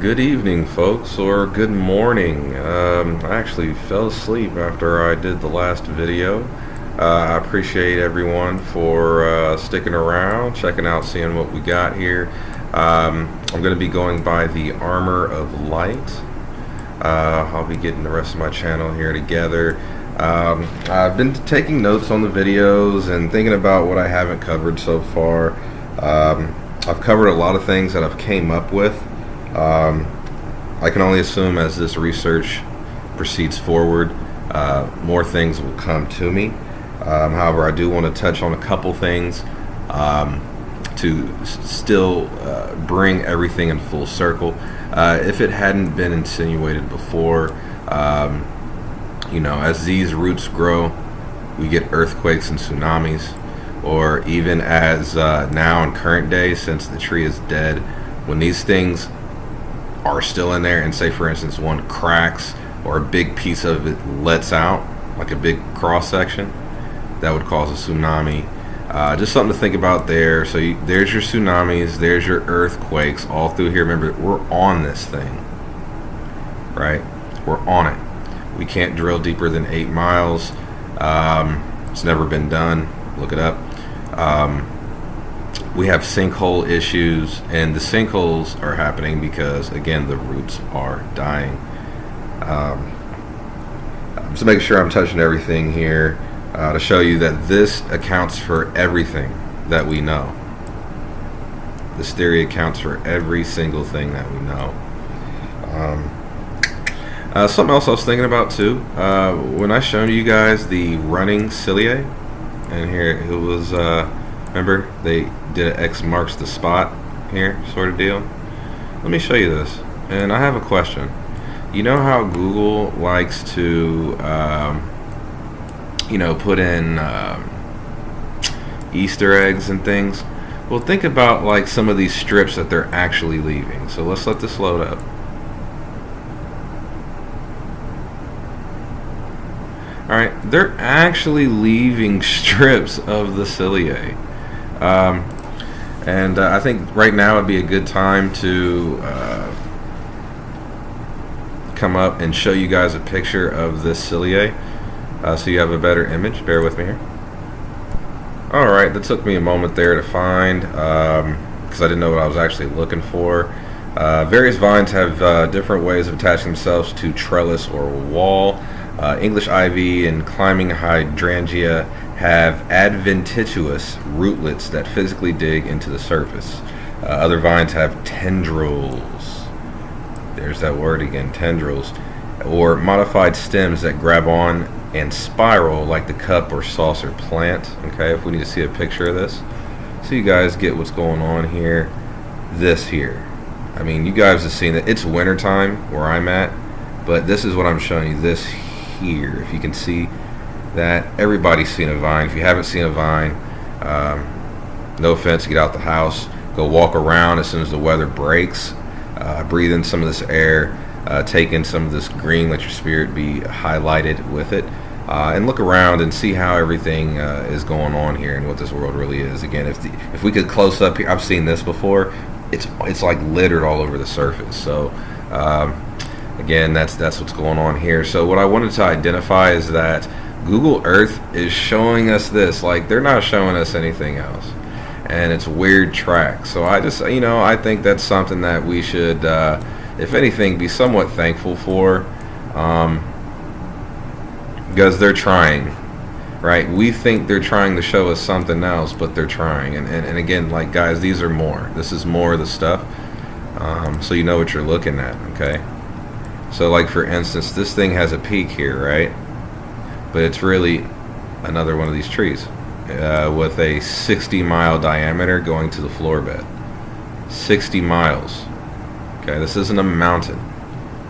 Good evening, folks, or good morning. I actually fell asleep after I did the last video. I appreciate everyone for sticking around, checking out, seeing what we got here. I'm going to be going by the Armor of Light. I'll be getting the rest of my channel here together. I've been taking notes on the videos and thinking about what I haven't covered so far. I've covered a lot of things that I've came up with. I can only assume as this research proceeds forward, more things will come to me. However, I do want to touch on a couple things to still bring everything in full circle. If it hadn't been insinuated before, as these roots grow, we get earthquakes and tsunamis, or even as now in current day, since the tree is dead, when these things are still in there and say for instance one cracks or a big piece of it lets out, like a big cross section, that would cause a tsunami. Just something to think about there. So there's your tsunamis, there's your earthquakes all through here. Remember, we're on this thing, right? We're on it. We can't drill deeper than 8 miles. It's never been done. Look it up. We have sinkhole issues, and the sinkholes are happening because, again, the roots are dying. Just making sure I'm touching everything here to show you that this accounts for everything that we know. This theory accounts for every single thing that we know. Something else I was thinking about too, when I showed you guys the running cilia, and here it was, remember they did an X marks the spot here sort of deal. Let me show you this, and I have a question. You know how Google likes to put in Easter eggs and things? Well, think about like some of these strips that they're actually leaving. So let's let this load up. Alright, they're actually leaving strips of the cilia. And I think right now would be a good time to come up and show you guys a picture of this cilia, so you have a better image. Bear with me here. Alright, that took me a moment there to find, because I didn't know what I was actually looking for. Various vines have different ways of attaching themselves to trellis or wall. English ivy and climbing hydrangea have adventitious rootlets that physically dig into the surface. Other vines have tendrils. There's that word again, tendrils, or modified stems that grab on and spiral like the cup or saucer plant. Okay, if we need to see a picture of this, so you guys get what's going on here. This here, I mean, you guys have seen that it's winter time where I'm at, but this is what I'm showing you. This here, if you can see that, everybody's seen a vine. If you haven't seen a vine, no offense, get out the house, go walk around as soon as the weather breaks, breathe in some of this air, take in some of this green, let your spirit be highlighted with it, and look around and see how everything is going on here and what this world really is. Again, if we could close up here, I've seen this before, it's like littered all over the surface. So again, that's what's going on here. So what I wanted to identify is that Google Earth is showing us this, like they're not showing us anything else, and it's weird track. So I just, I think that's something that we should, if anything, be somewhat thankful for, because they're trying, right? We think they're trying to show us something else, but they're trying, and again, like, guys, these are more. This is more of the stuff, so you know what you're looking at. Okay, so like for instance, this thing has a peak here, right? But it's really another one of these trees with a 60-mile diameter going to the floor bed. 60 miles. Okay, this isn't a mountain.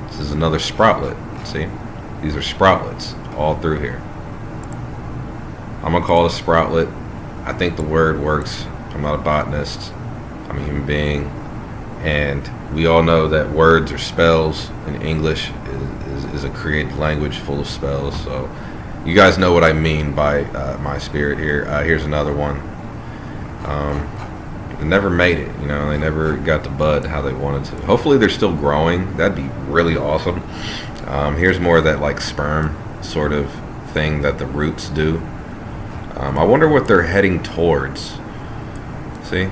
This is another sproutlet. See? These are sproutlets all through here. I'm going to call it a sproutlet. I think the word works. I'm not a botanist. I'm a human being. And we all know that words or spells in English is a created language full of spells. So you guys know what I mean by my spirit here. Here's another one. they never made it. You know, they never got to bud how they wanted to. Hopefully they're still growing. That'd be really awesome. Here's more of that like sperm sort of thing that the roots do. I wonder what they're heading towards. See?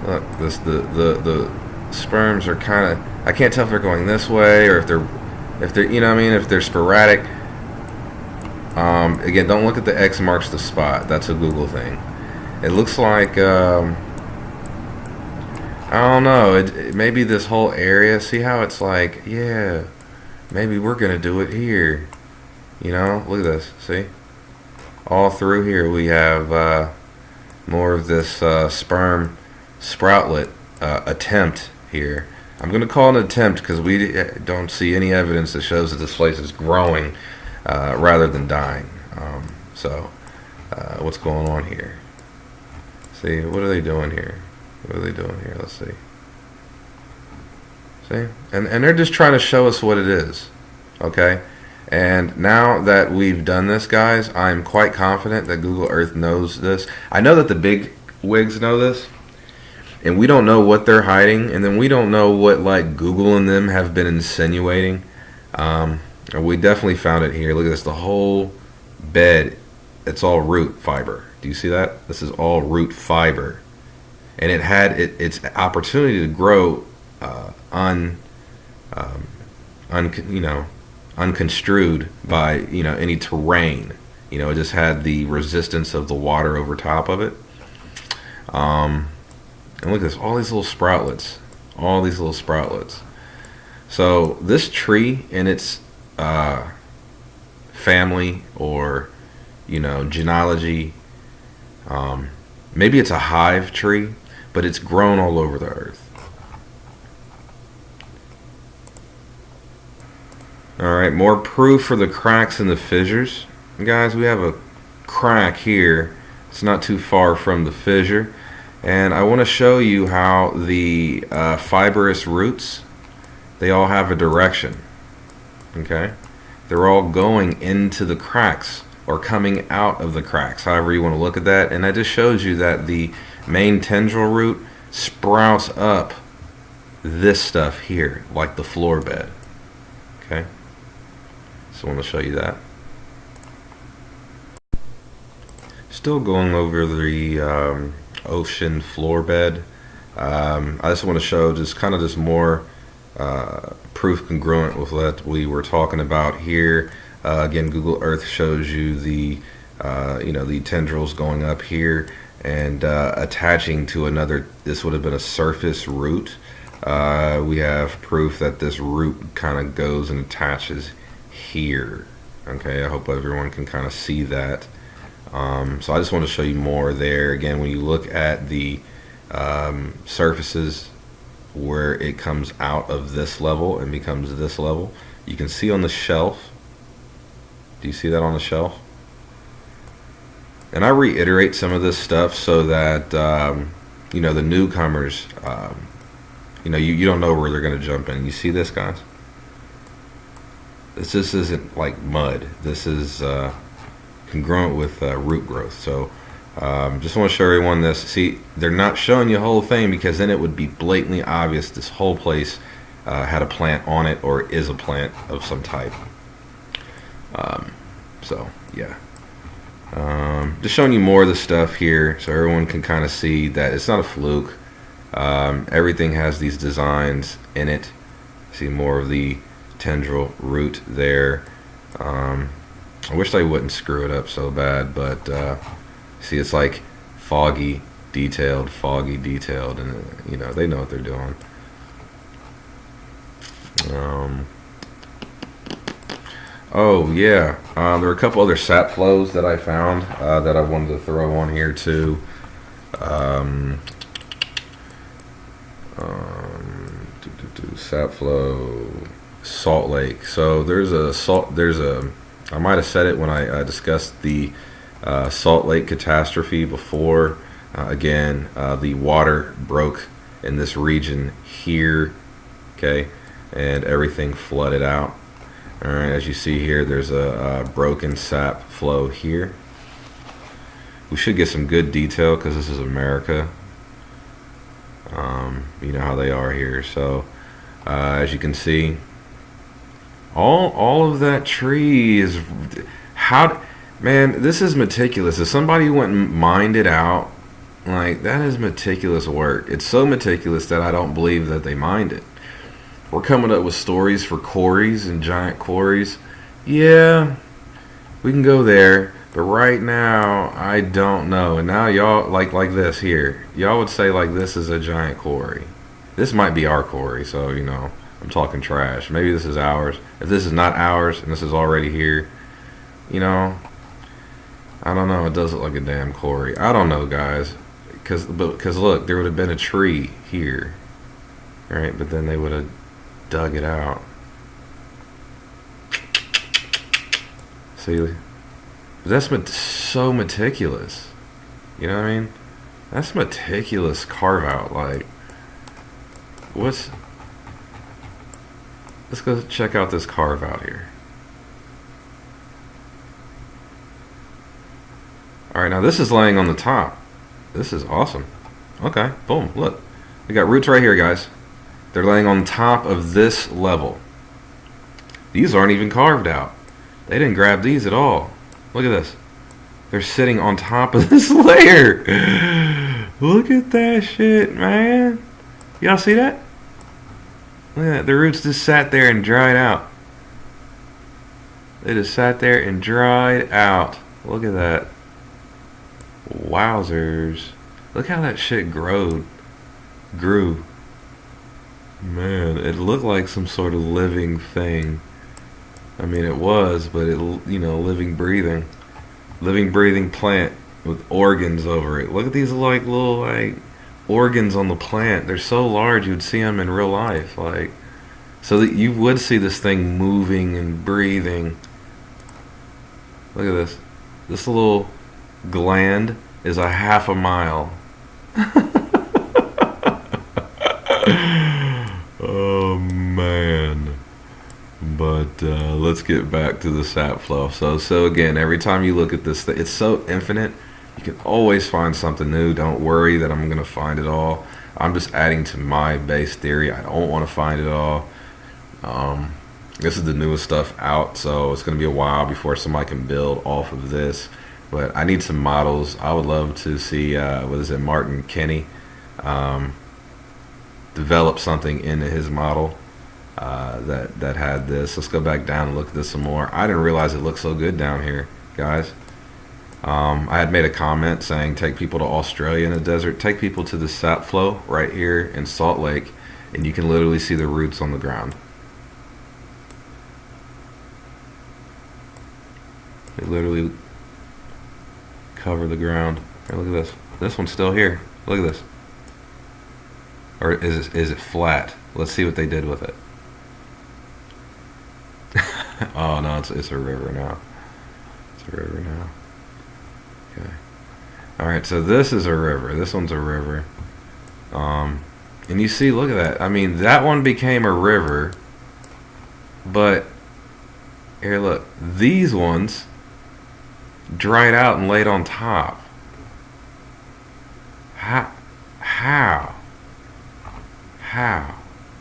Look, this the sperms are kind of, I can't tell if they're going this way or if they're you know what I mean, if they're sporadic. Again, don't look at the X marks the spot. That's a Google thing. It looks like I don't know. Maybe this whole area. See how it's like, yeah, maybe we're gonna do it here. You know, look at this. See, all through here we have more of this sperm sproutlet attempt here. I'm gonna call it an attempt because we don't see any evidence that shows that this place is growing rather than dying. What's going on here? See, what are they doing here? What are they doing here? Let's see. See? And they're just trying to show us what it is. Okay? And now that we've done this, guys, I'm quite confident that Google Earth knows this. I know that the big wigs know this. And we don't know what they're hiding. And then we don't know what, like, Google and them have been insinuating. We definitely found it here. Look at this. The whole bed, it's all root fiber. Do you see that? This is all root fiber. And it had its opportunity to grow unconstrued by, any terrain. It just had the resistance of the water over top of it. And look at this, all these little sproutlets. All these little sproutlets. So this tree in its family or, genealogy, maybe it's a hive tree, but it's grown all over the earth. Alright, more proof for the cracks and the fissures. Guys, we have a crack here. It's not too far from the fissure. And I want to show you how the fibrous roots, they all have a direction. Okay? They're all going into the cracks or coming out of the cracks, however you want to look at that. And that just shows you that the main tendril root sprouts up this stuff here, like the floor bed. Okay? So I want to show you that. Still going over the ocean floor bed. I just want to show just more proof congruent with what we were talking about here. Again, Google Earth shows you the the tendrils going up here and attaching to another. This would have been a surface root. We have proof that this root kind of goes and attaches here. Okay, I hope everyone can kind of see that. So I just want to show you more there. Again, when you look at the surfaces where it comes out of this level and becomes this level, you can see on the shelf. Do you see that on the shelf? And I reiterate some of this stuff so that the newcomers, you don't know where they're going to jump in. You see this, guys? This isn't like mud. This is congruent with root growth. So just want to show everyone this. See, they're not showing you the whole thing because then it would be blatantly obvious this whole place had a plant on it or is a plant of some type. Just showing you more of the stuff here so everyone can kind of see that it's not a fluke. Everything has these designs in it. See more of the tendril root there. I wish they wouldn't screw it up so bad, but see, it's like foggy detailed, and they know what they're doing. Oh yeah, there are a couple other sap flows that I found that I wanted to throw on here too. Sap flow, Salt Lake. So I might have said it when I discussed the Salt Lake catastrophe before. Again, the water broke in this region here, okay, and everything flooded out. All right, as you see here, there's a broken sap flow here. We should get some good detail because this is America. You know how they are here. So as you can see, all of that tree is how. Man, this is meticulous. If somebody went and mined it out, like, that is meticulous work. It's so meticulous that I don't believe that they mined it. We're coming up with stories for quarries and giant quarries. Yeah, we can go there, but right now I don't know. And now y'all like this here. Y'all would say like this is a giant quarry. This might be our quarry, so you know I'm talking trash. Maybe this is ours. If this is not ours and this is already here, you know. I don't know. It does look like a damn quarry. I don't know, guys. Because look, there would have been a tree here, right? But then they would have dug it out. See, that's so meticulous. You know what I mean? That's meticulous carve out. Like, let's go check out this carve out here. All right, now this is laying on the top. This is awesome. Okay, boom, look. We got roots right here, guys. They're laying on top of this level. These aren't even carved out. They didn't grab these at all. Look at this. They're sitting on top of this layer. Look at that shit, man. Y'all see that? Look at that. The roots just sat there and dried out. They just sat there and dried out. Look at that. Wowzers. Look how that shit grew. Man, it looked like some sort of living thing. I mean, it was, but it, you know, living, breathing plant with organs over it. Look at these like little like organs on the plant. They're so large you'd see them in real life, like, so that you would see this thing moving and breathing. Look at this. This little gland is a half a mile. Oh man. But let's get back to the sap flow. So again, every time you look at this thing, it's so infinite. You can always find something new. Don't worry that I'm gonna find it all. I'm just adding to my base theory. I don't want to find it all. This is the newest stuff out, so it's gonna be a while before somebody can build off of this. But I need some models. I would love to see Martin Kenny develop something into his model that had this. Let's go back down and look at this some more. I didn't realize it looked so good down here, guys. I had made a comment saying take people to Australia in the desert. Take people to the sap flow right here in Salt Lake, and you can literally see the roots on the ground. They literally cover the ground. Here, look at this. This one's still here. Look at this. Or is it flat? Let's see what they did with it. Oh no, it's a river now. It's a river now. Okay. All right, so this is a river. This one's a river. And you see, look at that. I mean, that one became a river. But here, look. These ones dried out and laid on top. How?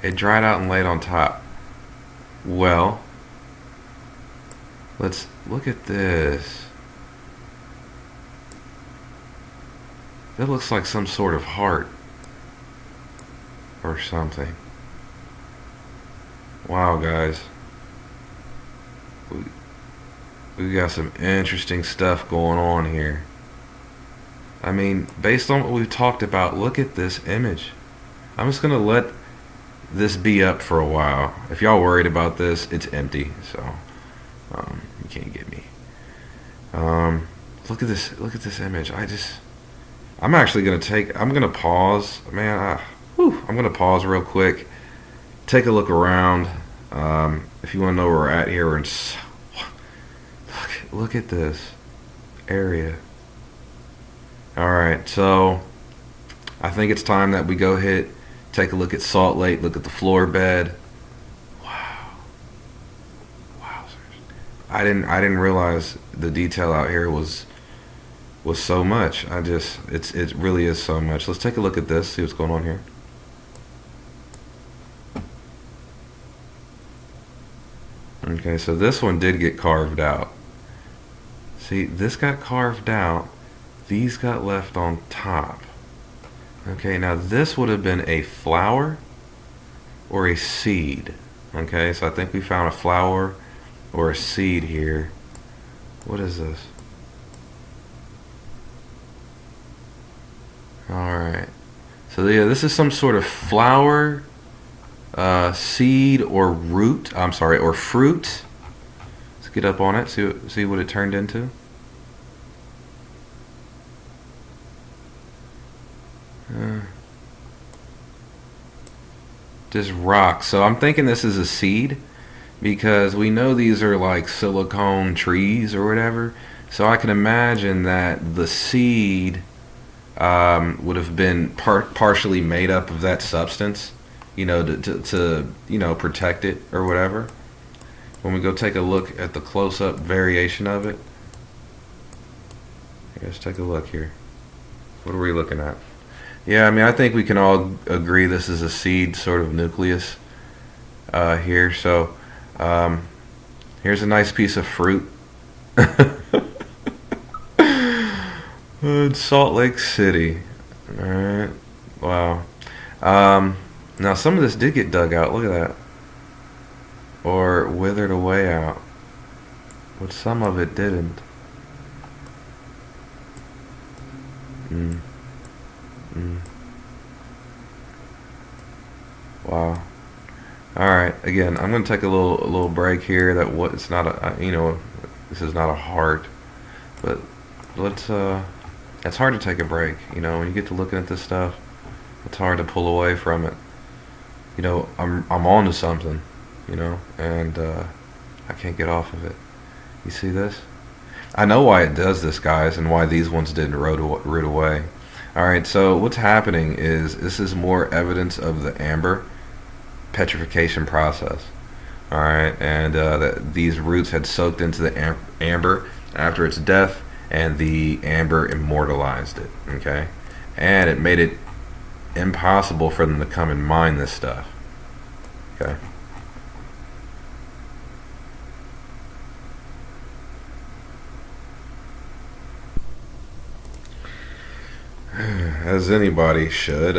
It dried out and laid on top. Well, let's look at this. That looks like some sort of heart or something. Wow, guys. We got some interesting stuff going on here. I mean, based on what we've talked about, look at this image. I'm just going to let this be up for a while. If y'all worried about this, it's empty, so you can't get me. Look at this image. I'm actually going to I'm going to pause. Man, I'm going to pause real quick. Take a look around. If you want to know where we're at here, we're in... Look at this area. Alright, so I think it's time that we go take a look at Salt Lake, look at the floor bed. Wow. Wowzers. I didn't realize the detail out here was so much. It really is so much. Let's take a look at this, see what's going on here. Okay, so this one did get carved out. See, this got carved out. These got left on top. Okay, now this would have been a flower or a seed. Okay, so I think we found a flower or a seed here. What is this? Alright. So yeah, this is some sort of flower, seed, or root. I'm sorry, or fruit. Let's get up on it, see what it turned into. Just rock. So I'm thinking this is a seed because we know these are like silicone trees or whatever. So I can imagine that the seed would have been partially made up of that substance, you know, to you know, protect it or whatever. When we go take a look at the close-up variation of it, let's take a look here. What are we looking at? Yeah, I mean, I think we can all agree this is a seed sort of nucleus here. So here's a nice piece of fruit. Salt Lake City. All right. Wow. Now some of this did get dug out. Look at that. Or withered away out. But some of it didn't. Wow. All right. Again, I'm going to take a little break here. It's not a, you know, this is not a heart, but let's it's hard to take a break, you know, when you get to looking at this stuff. It's hard to pull away from it. You know, I'm on to something, you know, and I can't get off of it. You see this? I know why it does this, guys, and why these ones didn't root away. Alright, so what's happening is this is more evidence of the amber petrification process. Alright, and that these roots had soaked into the amber after its death, and the amber immortalized it. Okay, and it made it impossible for them to come and mine this stuff. Okay. As anybody should,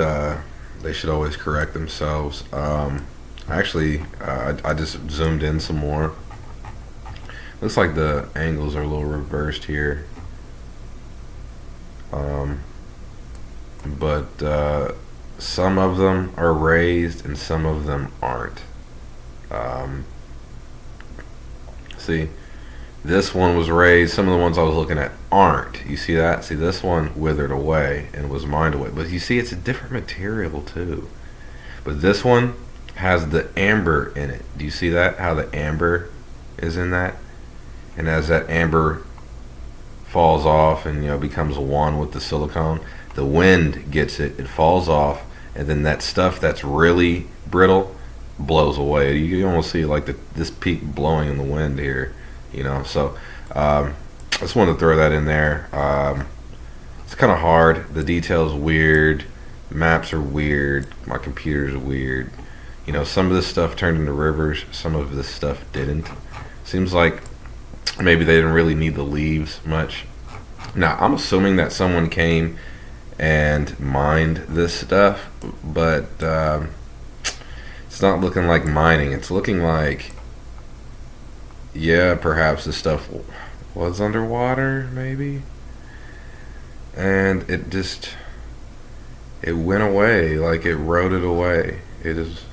they should always correct themselves. Actually, I just zoomed in some more. Looks like the angles are a little reversed here. But some of them are raised and some of them aren't. See, this one was raised. Some of the ones I was looking at aren't. You see that? See, this one withered away and was mined away. But you see, it's a different material too. But this one has the amber in it. Do you see that? How the amber is in that? And as that amber falls off and, you know, becomes one with the silicone, the wind gets it. It falls off, and then that stuff that's really brittle blows away. You almost see like this peak blowing in the wind here. You know, so I just wanted to throw that in there. It's kind of hard. The details weird. The maps are weird. My computer's weird. You know, some of this stuff turned into rivers. Some of this stuff didn't. Seems like maybe they didn't really need the leaves much. Now, I'm assuming that someone came and mined this stuff, but it's not looking like mining. It's looking like, yeah, perhaps this stuff was underwater, maybe, and it went away, like it eroded away. It is,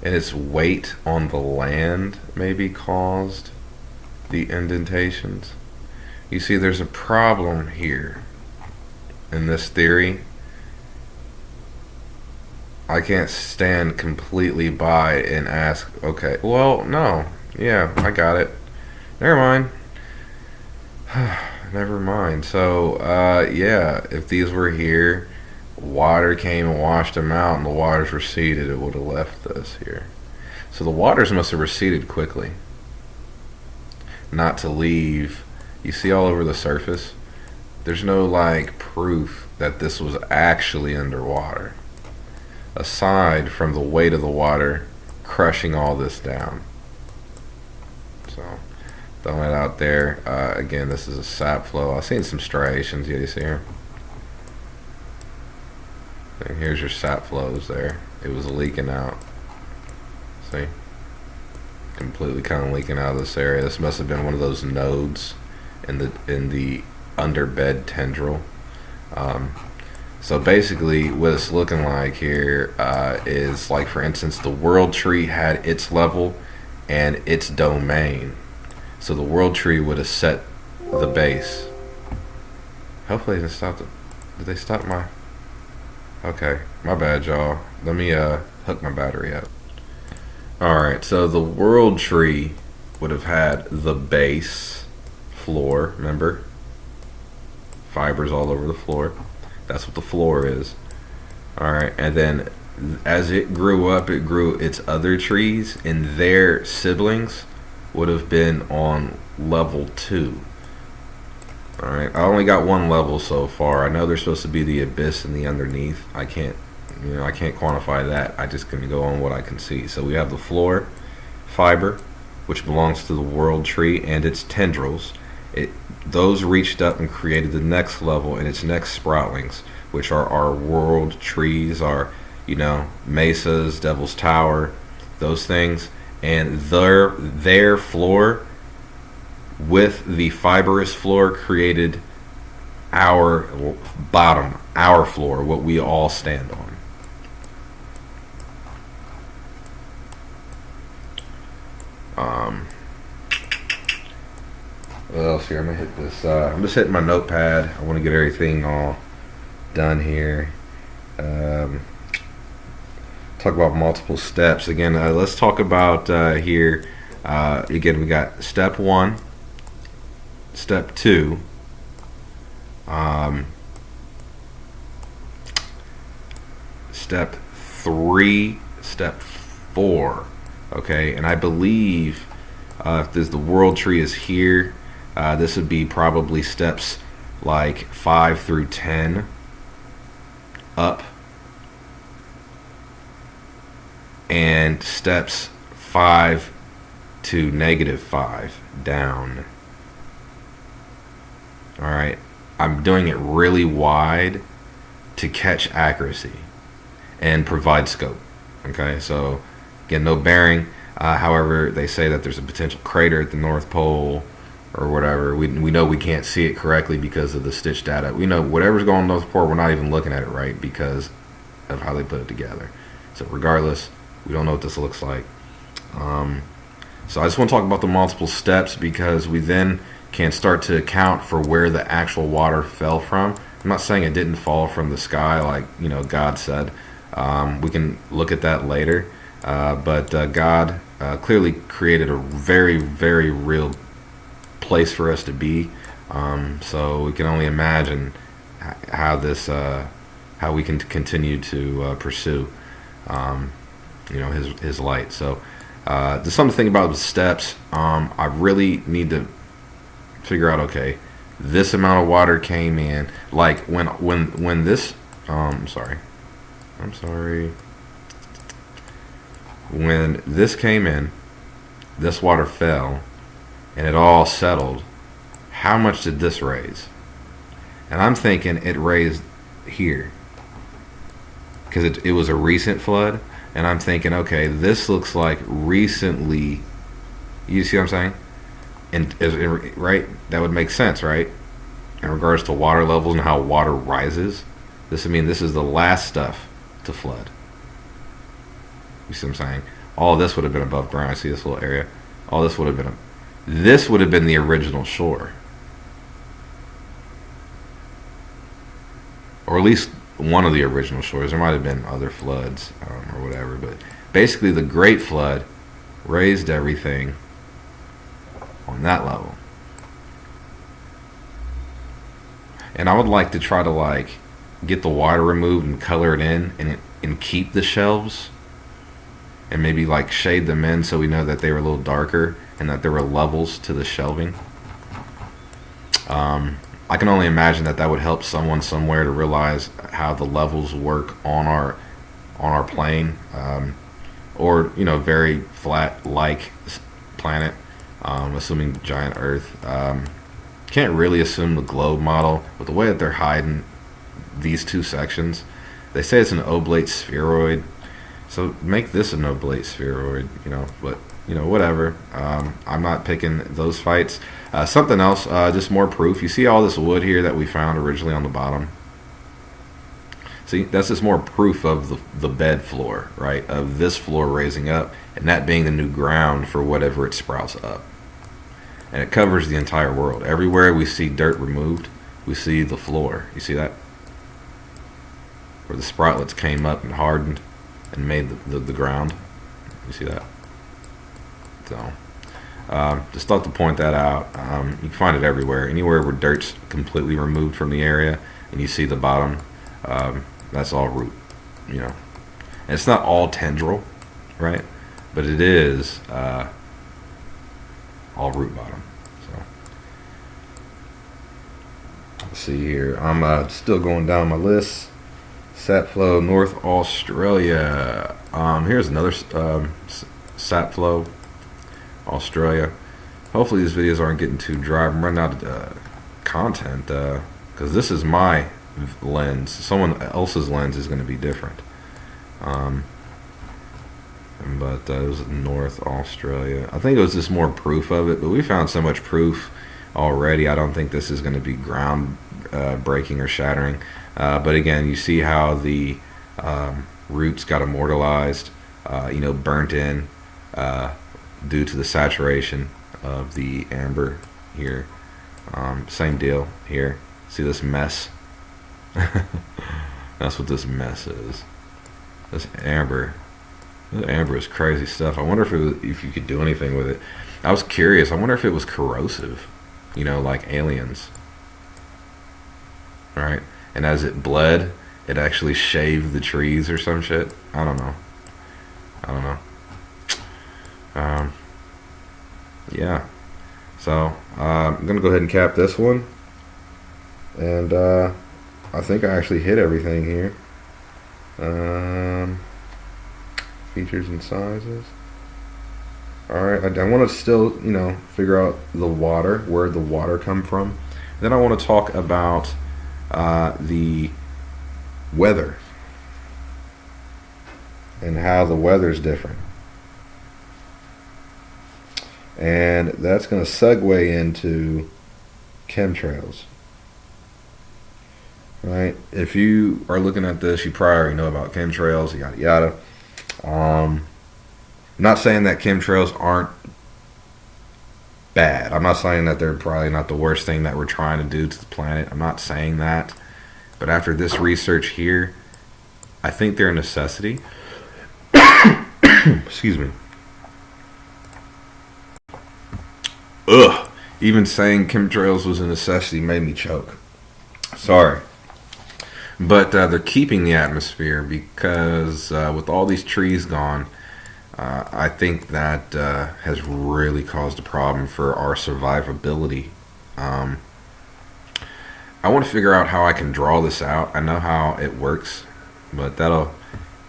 and its weight on the land maybe caused the indentations. You see, there's a problem here in this theory. I can't stand completely by and ask, okay, well, no, yeah, I got it. Never mind. Never mind. So, yeah, if these were here, water came and washed them out and the waters receded, it would have left this here. So the waters must have receded quickly. Not to leave. You see all over the surface? There's no, like, proof that this was actually underwater, aside from the weight of the water crushing all this down. So throwing it out there. Again, this is a sap flow. I've seen some striations. Yeah, you see here? And here's your sap flows there. It was leaking out. See? Completely kind of leaking out of this area. This must have been one of those nodes in the underbed tendril. So basically what it's looking like here is, like, for instance, the world tree had its level and its domain. So the world tree would have set the base. Hopefully they didn't stop the... Did they stop my... Okay, my bad, y'all. Let me hook my battery up. Alright, so the world tree would have had the base floor, remember? Fibers all over the floor. That's what the floor is. Alright, and then as it grew up, it grew its other trees, and their siblings would have been on level 2. Alright, I only got one level so far. I know there's supposed to be the abyss and the underneath. I can't quantify that. I just can go on what I can see. So we have the floor fiber, which belongs to the world tree and its tendrils. Those reached up and created the next level and its next sproutlings, which are our world trees, our, mesas, Devil's Tower, those things. And their floor with the fibrous floor created our bottom, our floor, what we all stand on. What else here? I'm gonna hit this. I'm just hitting my notepad. I want to get everything all done here. Talk about multiple steps again. Let's talk about here. Again, we got step 1, step 2. Step 3, step 4. Okay, and I believe if the world tree is here, this would be probably steps like 5 through 10 up, and steps 5 to -5 down. Alright, I'm doing it really wide to catch accuracy and provide scope. Okay, so again, no bearing. However, they say that there's a potential crater at the North Pole or whatever. We know we can't see it correctly because of the stitch data. We know whatever's going on North Pole, we're not even looking at it right because of how they put it together. So regardless, we don't know what this looks like. So I just want to talk about the multiple steps because we then can start to account for where the actual water fell from. I'm not saying it didn't fall from the sky like God said. We can look at that later. But God clearly created a very, very real place for us to be. So we can only imagine how we can continue to pursue, His light. So there's something to think about with steps. I really need to figure out. Okay, this amount of water came in. Like when this. I'm sorry. When this came in, this water fell, and it all settled. How much did this raise? And I'm thinking it raised here because it was a recent flood, and I'm thinking, okay, this looks like recently. You see what I'm saying? And right, that would make sense, right? In regards to water levels and how water rises, this is the last stuff to flood. You see what I'm saying? All this would have been above ground. I see this little area. All this would have been this would have been the original shore, or at least one of the original shores. There might have been other floods or whatever, but basically the Great Flood raised everything on that level. And I would like to try to get the water removed and color it in and keep the shelves and maybe shade them in so we know that they were a little darker and that there were levels to the shelving. I can only imagine that would help someone somewhere to realize how the levels work on our plane, or very flat planet. assuming giant Earth. Can't really assume the globe model, but the way that they're hiding these two sections, they say it's an oblate spheroid, so make this an oblate spheroid, but whatever. I'm not picking those fights. Something else, just more proof. You see all this wood here that we found originally on the bottom? See, that's just more proof of the bed floor, right? Of this floor raising up, and that being the new ground for whatever it sprouts up. And it covers the entire world. Everywhere we see dirt removed, we see the floor. You see that? Where the sproutlets came up and hardened and made the ground. You see that? So, just thought to point that out. You can find it everywhere. Anywhere where dirt's completely removed from the area and you see the bottom, that's all root, And it's not all tendril, right? But it is all root bottom. So, let's see here. I'm still going down my list. Sap flow, North Australia. Here's another sap flow, Australia. Hopefully these videos aren't getting too dry. I'm running out of content because this is my lens. Someone else's lens is going to be different. But it was North Australia. I think it was just more proof of it, but we found so much proof already. I don't think this is going to be ground breaking or shattering. But again, you see how the roots got immortalized, burnt in due to the saturation of the amber here. Same deal here. See this mess? That's what this mess is. This amber. This amber is crazy stuff. I wonder if you could do anything with it. I was curious. I wonder if it was corrosive, like aliens. Right? And as it bled, it actually shaved the trees or some shit. I don't know. Yeah. So, I'm going to go ahead and cap this one. And I think I actually hit everything here. Features and sizes. Alright, I want to still, figure out the water, where the water come from. Then I want to talk about the weather and how the weather's different. And that's going to segue into chemtrails. Right? If you are looking at this, you probably already know about chemtrails, yada yada. Not saying that chemtrails aren't bad. I'm not saying that they're probably not the worst thing that we're trying to do to the planet. I'm not saying that. But after this research here, I think they're a necessity. Excuse me. Ugh. Even saying chemtrails was a necessity made me choke. Sorry. But they're keeping the atmosphere because with all these trees gone, I think that has really caused a problem for our survivability. I want to figure out how I can draw this out. I know how it works, but that'll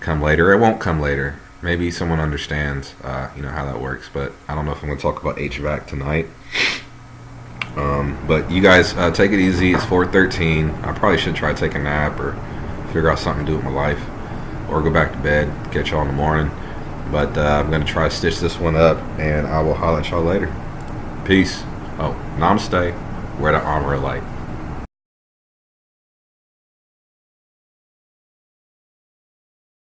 come later. It won't come later. Maybe someone understands, how that works. But I don't know if I'm going to talk about HVAC tonight. But you guys take it easy. It's 4:13. I probably should try to take a nap or figure out something to do with my life, or go back to bed. Catch y'all in the morning. But I'm going to try to stitch this one up, and I will holler at y'all later. Peace. Oh, Namaste. Wear the armor of light.